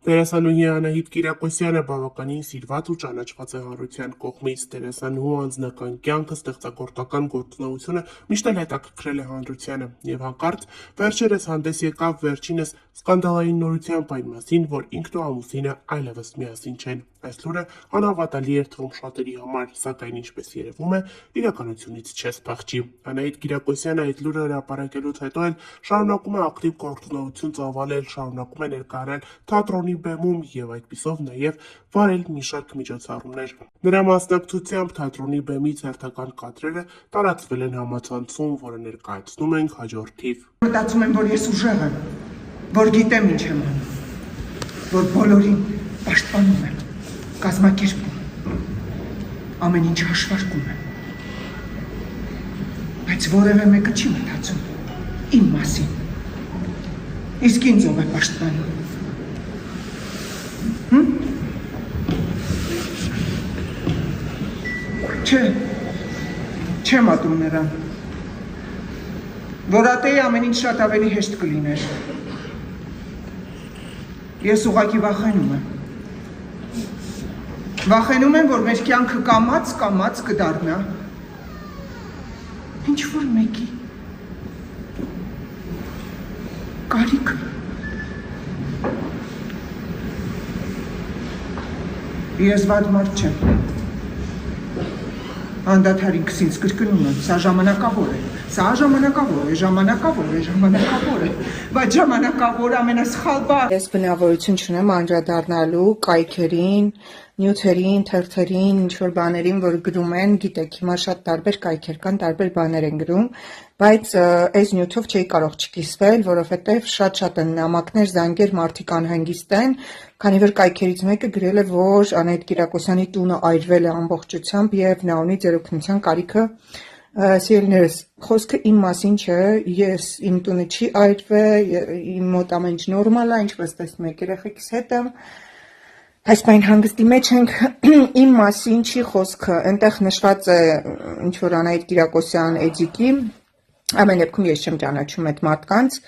Դերասանուհի Անահիտ Կիրակոսյանը բավականին սիրված ու ճանաչված է հանրության կողմից։ Դերասանուհու անձնական կյանքը, ստեղծագործական գործունեությունը միշտ էլ հետաքրքրել է հանրությանը եւ հանկարծ վերջերս հանդես եկավ վերջինս սկանդալային նորությամբ այն մասին, որ ինքն ու ամուսինը այլևս միասին չեն։ Այս լուրը անհավատալի էր թվում շատերի համար, սակայն ինչպես երևում է, իրականությունից չես փախչի։ Անահիտ Կիրակոսյանը այդ լուրը հրապարակելուց հետո էլ շարունակում է ակտիվ գործունեություն ծավալել, շարունակում է ներկայացնել թատրոնի բեմում եւ այդպիսով նաեւ վարել մի շարք միջոցառումներ։ Նրա մասնակցությամբ թատրոնի բեմից հերթական կադրերը տարածվել են համացանցում, որը ներկայացնում ենք հաջորդ թիվ։ Մտածում եմ, որ ես ուժեղ եմ, որ գիտեմ ինչ եմ անում, որ բոլորին պաշտպանում եմ, կազմակերպում, ամեն ինչ հաշվարկում եմ, բայց որևէ մեկը չի մտածում իմ մասին, իսկ ինձ ով է պաշտպանում։ Չեմ ատում նրան, որ ատեի ամեն ինչ շատ ավելի հեշտ կլիներ, ես ուղղակի վախենում եմ, որ մեր կյանքը կամաց կդառնա ինչ-որ մեկի կարիքը։ Ես վատ մարդ չեմ, անդադար ինքս ինձ կրկնում եմ, սա ժամանակավոր է, բայց ժամանակավոր ամենասխալ բառ։ Ես բնավորություն չունեմ անդրադառնալու կայքերին, նյութերին, թերթերին, ինչ-որ բաներին, որ գրում են, գիտեք, հիմա շատ տարբեր կայքեր կան, տարբեր բաներ են գրում, բայց այս նյութով չէի կարող չկիսվել, որովհետև շատ են նամակներ, զանգեր, մարդիկ անհանգիստ են, քանի որ կայքերից մեկը գրել է, որ Անահիտ Կիրակոսյանի տունը այրվել է ամբողջությամբ եւ նա ունի ձեր օգնության կարիքը։ Սիրելիներս, խոսքը իմ մասին չէ, իմ տունը չի այրվել, իմ մոտ ամեն ինչ նորմալ է, ինչպես տեսնում եք, երեխեքիս հետ եմ, այսպայն հանգստի մեջ ենք, իմ մասին չի խոսքը, այնտեղ նշված է ինչ-որ Անահիտ Կիրակոսյան էջիկի, ամեն դեպքում ես չեմ ճանաչում այդ մարդկանց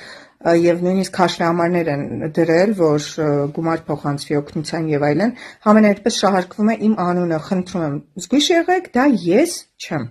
եւ նույնիսկ հաշվամարներ են դրել, որ գումար փոխանցվի օգնության եւ այլն, համենայնպես շահարկվում է իմ անունը, խնդրում եմ, զգույշ եղեք, դա ես չեմ։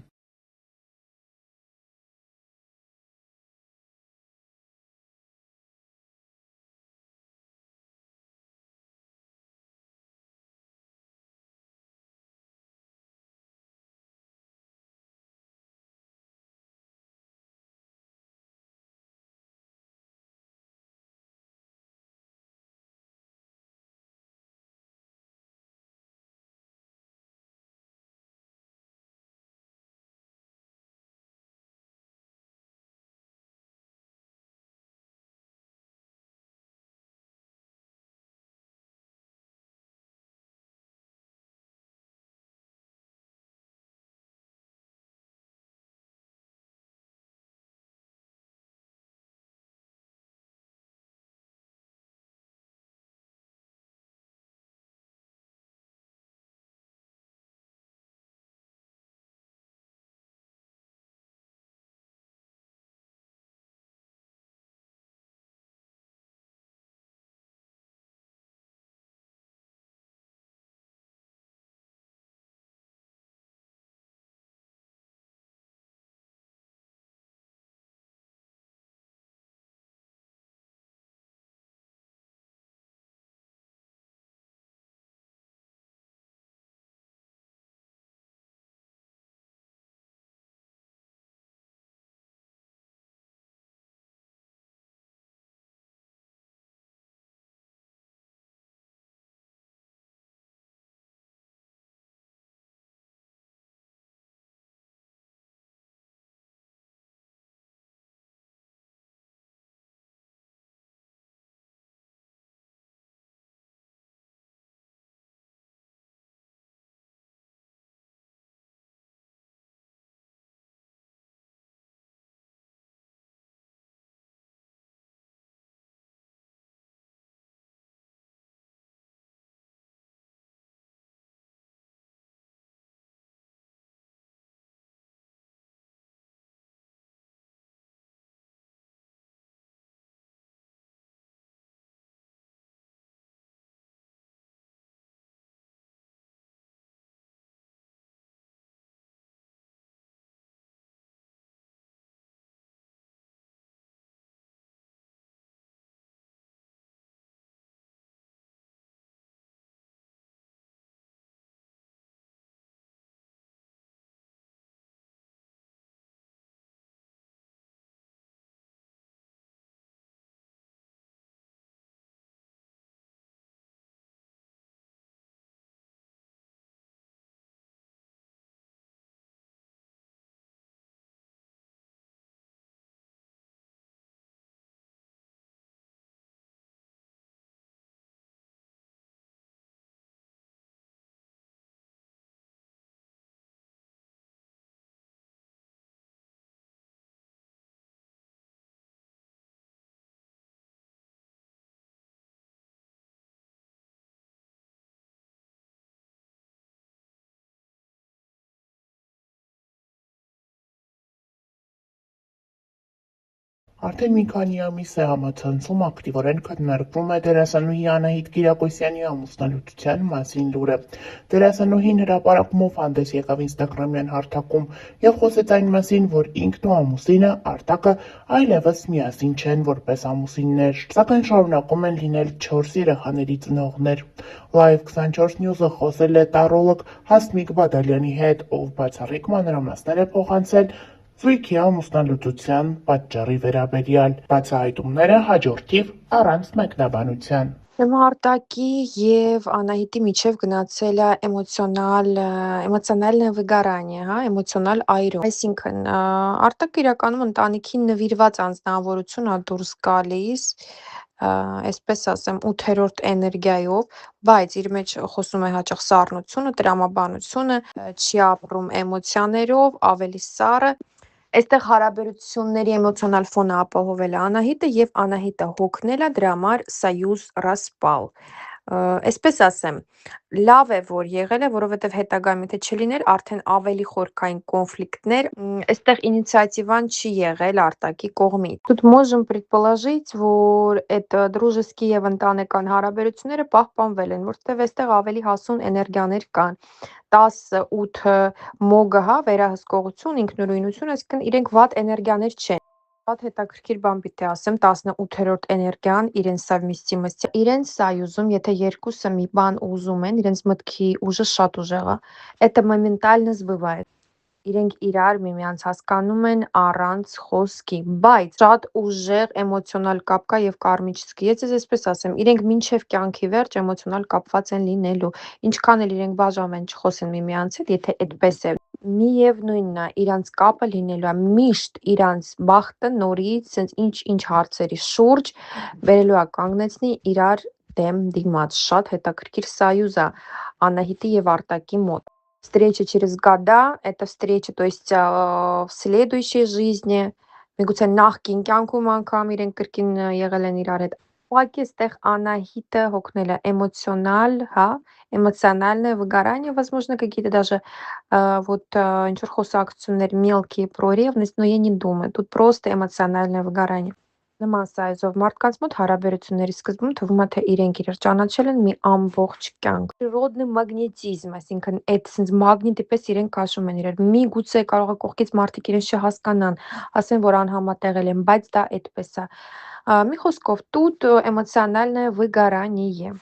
Արդեն մի քանի ամիս է համացանցում ակտիվորեն քննարկվում է դերասանուհի Անահիտ Կիրակոսյանի ամուսնալուծության մասին լուրը։ Դերասանուհին հրապարակումով հանդես եկավ ինստագրամյան հարթակում եւ խոսեց այն մասին, որ ինքն ու ամուսինը Արտակը այլևս միասին չեն որպես ամուսիններ, սակայն շարունակում են լինել 4 երեխաների ծնողներ։ Live 24 News-ը խոսել է տարրոլոգ Հասմիկ Բադալյանի հետ, ով բացառիկ մանրամասներ է փոխանցել Զույգի ամուսնալուծության պատճառի վերաբերյալ, բացահայտումները հաջորդիվ առանց մեկնաբանության։ Արտակի եւ Անահիտի միջև գնացել է էմոցիոնալное выгорание, հա, էմոցիոնալ այրում։ Այսինքն Արտակը իրականում ընտանիքին նվիրված անձնավորություն ա դուրս գալիս, այսպես ասեմ, 8-րդ էներգիայով, բայց իր մեջ խոսում է հաճախ սառնությունը, տրամաբանությունը, չի ապրում էմոցիաներով, ավելի սառը։ Այստեղ հարաբերությունների էմոցիոնալ ֆոնը ապահովել է Անահիտը եւ Անահիտը հոգնել է դրա համար սայուզ распал։ Այսպես ասեմ, լավ է, որ եղել է, որովհետև հետագայում եթե չլիներ, արդեն ավելի խորքային կոնֆլիկտներ, այստեղ ինիցիատիվան չի եղել Արտակի կողմից։ Тут можем предположить, որ այդ дружеские եւ ընտանեկան հարաբերությունները պահպանվել են, որովհետև այստեղ ավելի հասուն էներգիաներ կան։ 10-8 մոգը, հա, վերահսկողություն, ինքնուրույնություն, այսինքն իրենք վատ էներգիաներ չեն։ Շատ հետաքրքիր բան պիտի ասեմ, 18-րդ էներգիան իրենց совместимость, իրենց սայուզում, եթե երկուսը մի բան ուզում են, իրենց մտքի ուժը շատ ուժեղ է, это моментально сбывает։ Իրենք իրար միմյանց հասկանում են առանց խոսքի, բայց շատ ուժեղ էմոցիոնալ կապ կա եւ կարմիչսկի։ Ես այսպես ասեմ, իրենք մինչեւ կյանքի վերջ էմոցիոնալ կապված են լինելու։ Ինչքան էլ իրենք բաժանվեն, չխոսեն միմյանց հետ, եթե այդպես է, միևնույնն է, իրանց կապը լինելու է միշտ իրանց բախտը նորից, sense ինչ հարցերի շուրջ վերելու է կանգնեցնի իրար դեմ դիմաց։ Շատ հետաքրքիր սայուզ է Անահիտի եւ Արտակի մոտ։ Встреча через года, это встреча, то есть в следующей жизни, միգուցե նախկին կյանքում անգամ իրենք կրկին եղել են իրար հետ։ Ուղղակի այստեղ Անահիտը հոգնել է էմոցիոնալ, հա, эмоциональное выгорание, возможно, какие-то даже вот ինչ-որ խոսակցություններ мелкие про ревность, но я не думаю, тут просто эмоциональное выгорание։ Նման սայզով մարդկանց մոտ հարաբերությունների սկզբում թվում է, թե իրենք իրար ճանաչել են մի ամբողջ կյանք։ Природный магнетизм, այսինքն այդ sense մագնիտի պես իրենք քաշում են իրար։ Միգուցե կարող է կողքից մարդիկ իրենց չհասկանան, ասեն, որ անհամատեղել են, բայց դա այդպես է։ Մի խոսքով, тут эмоциональное выгорание։